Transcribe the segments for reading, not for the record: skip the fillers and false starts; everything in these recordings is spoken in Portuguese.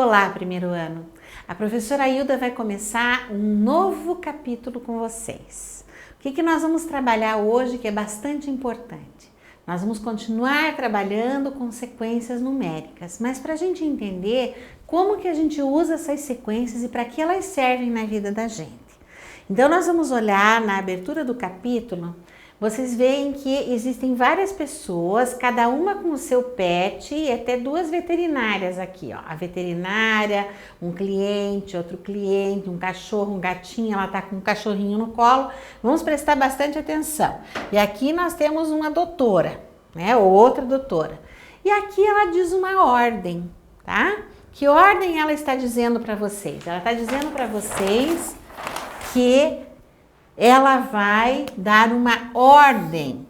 Olá, primeiro ano! A professora Hilda vai começar um novo capítulo com vocês. O que nós vamos trabalhar hoje que é bastante importante? Nós vamos continuar trabalhando com sequências numéricas, mas para a gente entender como que a gente usa essas sequências e para que elas servem na vida da gente. Então nós vamos olhar na abertura do capítulo. Vocês veem que existem várias pessoas, cada uma com o seu pet e até duas veterinárias aqui, ó. A veterinária, um cliente, outro cliente, um cachorro, um gatinho, ela tá com um cachorrinho no colo. Vamos prestar bastante atenção. E aqui nós temos uma doutora, né? Outra doutora. E aqui ela diz uma ordem, tá? Que ordem ela está dizendo para vocês? Ela está dizendo para vocês que ela vai dar uma ordem.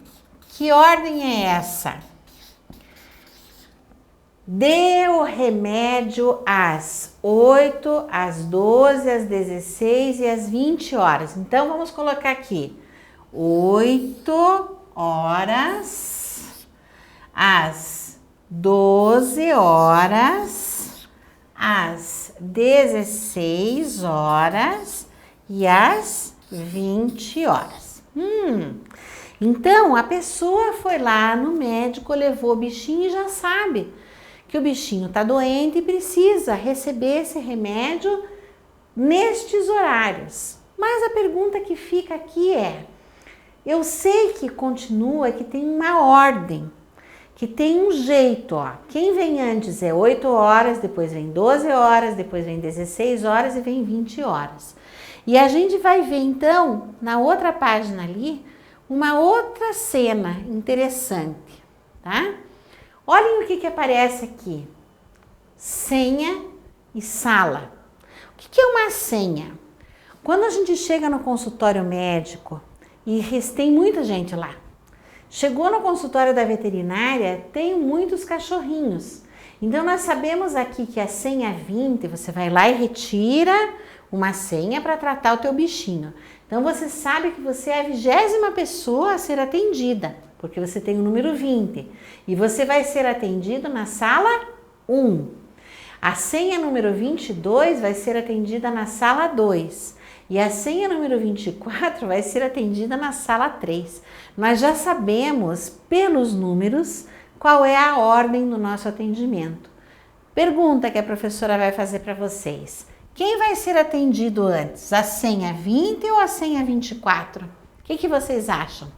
Que ordem é essa? Dê o remédio às 8, às 12, às 16 e às 20 horas. Então, vamos colocar aqui 8 horas, às 12 horas, às 16 horas e às 20 horas. Então, a pessoa foi lá no médico, levou o bichinho e já sabe que o bichinho está doente e precisa receber esse remédio nestes horários. Mas a pergunta que fica aqui é, eu sei que continua, que tem uma ordem, que tem um jeito, ó. Quem vem antes é 8 horas, depois vem 12 horas, depois vem 16 horas e vem 20 horas. E a gente vai ver então, na outra página ali, uma outra cena interessante, tá? Olhem o que aparece aqui. Senha e sala. O que é uma senha? Quando a gente chega no consultório médico, e tem muita gente lá, chegou no consultório da veterinária, tem muitos cachorrinhos. Então nós sabemos aqui que a senha 20, você vai lá e retira uma senha para tratar o teu bichinho. Então você sabe que você é a 20ª pessoa a ser atendida, porque você tem o número 20. E você vai ser atendido na sala 1. A senha número 22 vai ser atendida na sala 2. E a senha número 24 vai ser atendida na sala 3. Nós já sabemos, pelos números, qual é a ordem do nosso atendimento. Pergunta que a professora vai fazer para vocês. Quem vai ser atendido antes? A senha 20 ou a senha 24? O que vocês acham?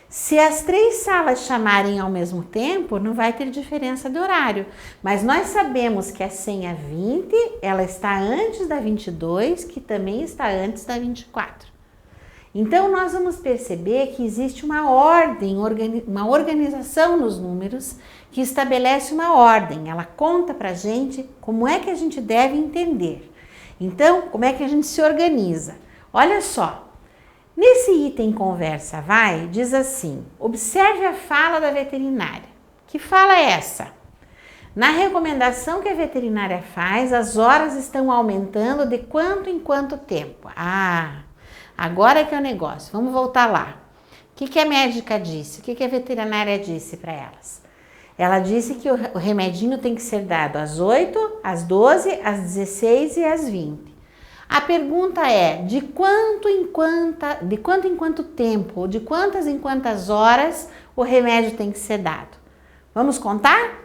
Se as 3 salas chamarem ao mesmo tempo, não vai ter diferença de horário. Mas nós sabemos que a senha 20, ela está antes da 22, que também está antes da 24. Então, nós vamos perceber que existe uma ordem, uma organização nos números que estabelece uma ordem. Ela conta pra gente como é que a gente deve entender. Então, como é que a gente se organiza? Olha só, nesse item conversa vai, diz assim, observe a fala da veterinária. Que fala é essa? Na recomendação que a veterinária faz, as horas estão aumentando de quanto em quanto tempo? Agora que é o negócio, vamos voltar lá. O que a médica disse? O que a veterinária disse para elas? Ela disse que o remedinho tem que ser dado às 8, às 12, às 16 e às 20. A pergunta é, de quanto em quanto tempo, ou de quantas em quantas horas o remédio tem que ser dado? Vamos contar?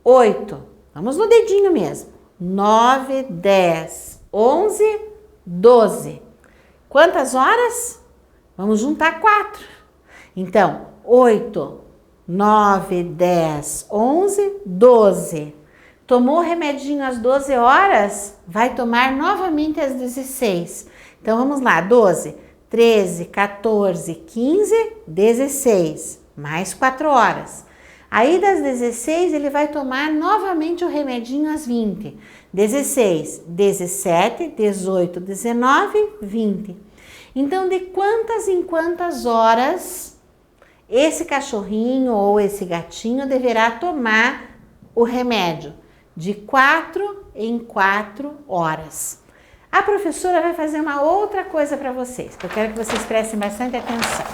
8, vamos no dedinho mesmo. 9, 10, 11, 12. Quantas horas? Vamos juntar 4. Então, 8, 9, 10, 11, 12. Tomou o remedinho às 12 horas? Vai tomar novamente às 16. Então, vamos lá. 12, 13, 14, 15, 16. Mais 4 horas. Aí, das 16, ele vai tomar novamente o remedinho às 20. 16, 17, 18, 19, 20. Então, de quantas em quantas horas esse cachorrinho ou esse gatinho deverá tomar o remédio? De 4 em 4 horas. A professora vai fazer uma outra coisa para vocês, que eu quero que vocês prestem bastante atenção.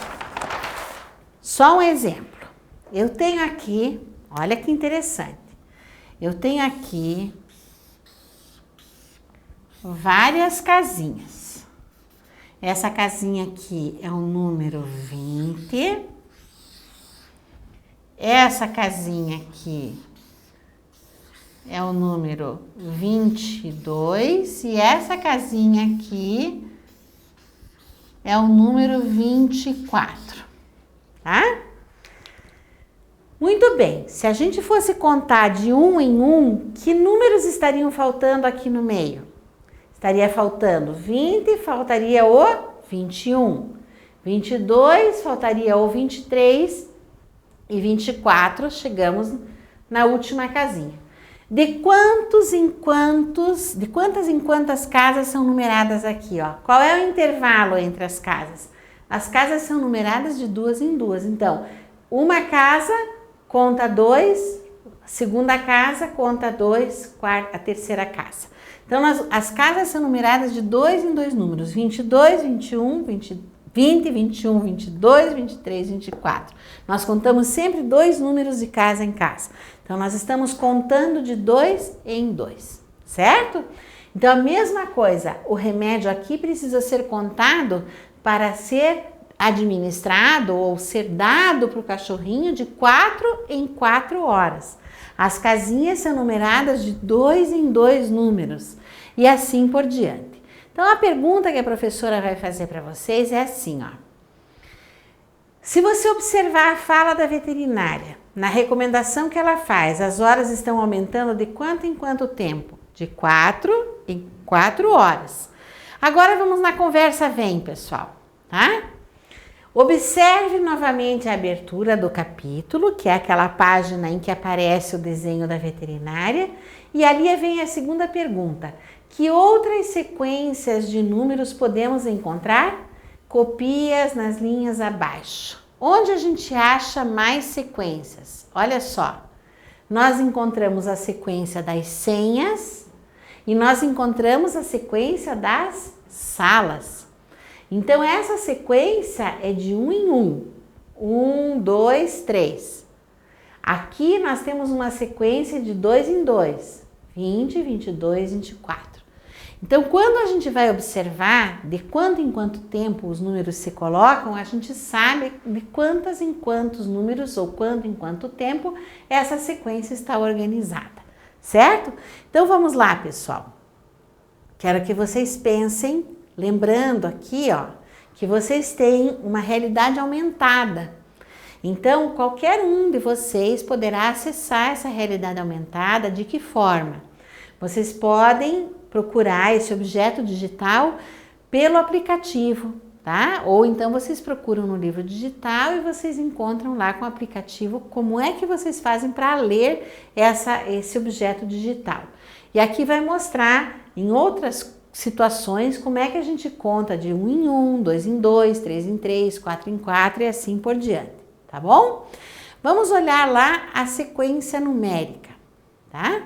Só um exemplo. Eu tenho aqui, olha que interessante. Eu tenho aqui várias casinhas. Essa casinha aqui é o número 20. Essa casinha aqui é o número 22 e essa casinha aqui é o número 24, tá? Muito bem, se a gente fosse contar de um em um, que números estariam faltando aqui no meio? Estaria faltando 20, faltaria o 21. 22, faltaria o 23 e 24, chegamos na última casinha. De quantas em quantas casas são numeradas aqui, ó? Qual é o intervalo entre as casas? As casas são numeradas de duas em duas. Então, uma casa conta 2, a segunda casa conta 2, a terceira casa. Então, as casas são numeradas de 2 em 2 números, 22, 21, 20, 21, 22, 23, 24. Nós contamos sempre 2 números de casa em casa. Então, nós estamos contando de 2 em 2, certo? Então, a mesma coisa, o remédio aqui precisa ser contado para ser administrado ou ser dado para o cachorrinho de 4 em 4 horas. As casinhas são numeradas de 2 em 2 números e assim por diante. Então, a pergunta que a professora vai fazer para vocês é assim, ó. Se você observar a fala da veterinária, na recomendação que ela faz, as horas estão aumentando de quanto em quanto tempo? De 4 em 4 horas. Agora vamos na conversa vem, pessoal, tá? Observe novamente a abertura do capítulo, que é aquela página em que aparece o desenho da veterinária, e ali vem a segunda pergunta. Que outras sequências de números podemos encontrar? Copias nas linhas abaixo. Onde a gente acha mais sequências? Olha só, nós encontramos a sequência das senhas e nós encontramos a sequência das salas. Então, essa sequência é de 1 em 1. 1, 2, 3. Aqui nós temos uma sequência de 2 em 2. 20, 22, 24. Então, quando a gente vai observar de quanto em quanto tempo os números se colocam, a gente sabe de quantas em quantos números ou quanto em quanto tempo essa sequência está organizada, certo? Então, vamos lá, pessoal. Quero que vocês pensem, lembrando aqui, ó, que vocês têm uma realidade aumentada. Então, qualquer um de vocês poderá acessar essa realidade aumentada. De que forma? Vocês podem procurar esse objeto digital pelo aplicativo, tá? Ou então vocês procuram no livro digital e vocês encontram lá com o aplicativo como é que vocês fazem para ler esse objeto digital. E aqui vai mostrar em outras situações como é que a gente conta de 1 em 1, 2 em 2, 3 em 3, 4 em 4 e assim por diante, tá bom? Vamos olhar lá a sequência numérica, tá?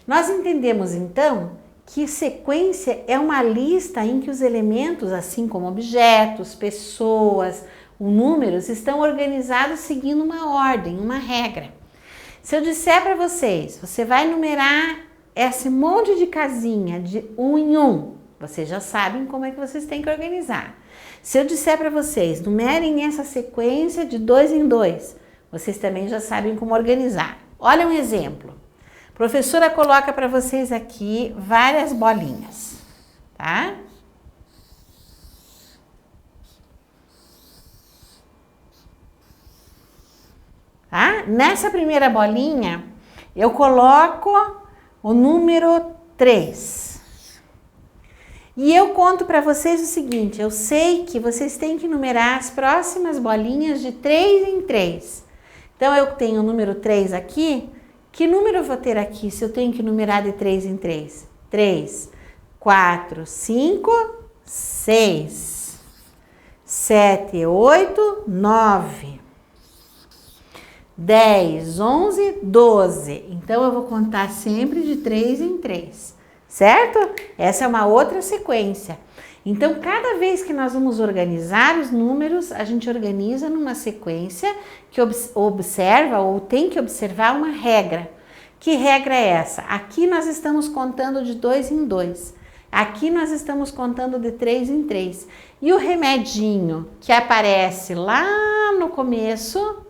Nós entendemos então que sequência é uma lista em que os elementos, assim como objetos, pessoas, números, estão organizados seguindo uma ordem, uma regra. Se eu disser para vocês, você vai numerar esse monte de casinha de 1 em 1, vocês já sabem como é que vocês têm que organizar. Se eu disser para vocês, numerem essa sequência de 2 em 2, vocês também já sabem como organizar. Olha um exemplo. A professora coloca para vocês aqui várias bolinhas, tá? Nessa primeira bolinha, eu coloco o número 3. E eu conto para vocês o seguinte, eu sei que vocês têm que numerar as próximas bolinhas de 3 em 3. Então, eu tenho o número 3 aqui. Que número eu vou ter aqui se eu tenho que numerar de 3 em 3? 3, 4, 5, 6, 7, 8, 9, 10, 11, 12. Então, eu vou contar sempre de 3 em 3, certo? Essa é uma outra sequência. Então, cada vez que nós vamos organizar os números, a gente organiza numa sequência que observa ou tem que observar uma regra. Que regra é essa? Aqui nós estamos contando de 2 em 2. Aqui nós estamos contando de 3 em 3. E o remedinho que aparece lá no começo,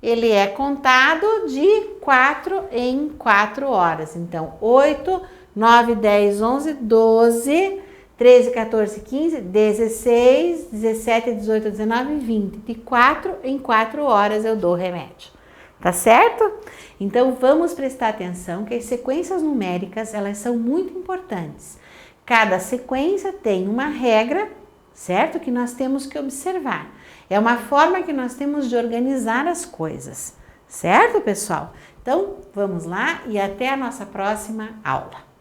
ele é contado de 4 em 4 horas. Então, 8, 9, 10, 11, 12, 13, 14, 15, 16, 17, 18, 19, 20. De 4 em 4 horas eu dou o remédio. Tá certo? Então, vamos prestar atenção que as sequências numéricas, elas são muito importantes. Cada sequência tem uma regra, certo? Que nós temos que observar. É uma forma que nós temos de organizar as coisas, certo, pessoal? Então, vamos lá e até a nossa próxima aula.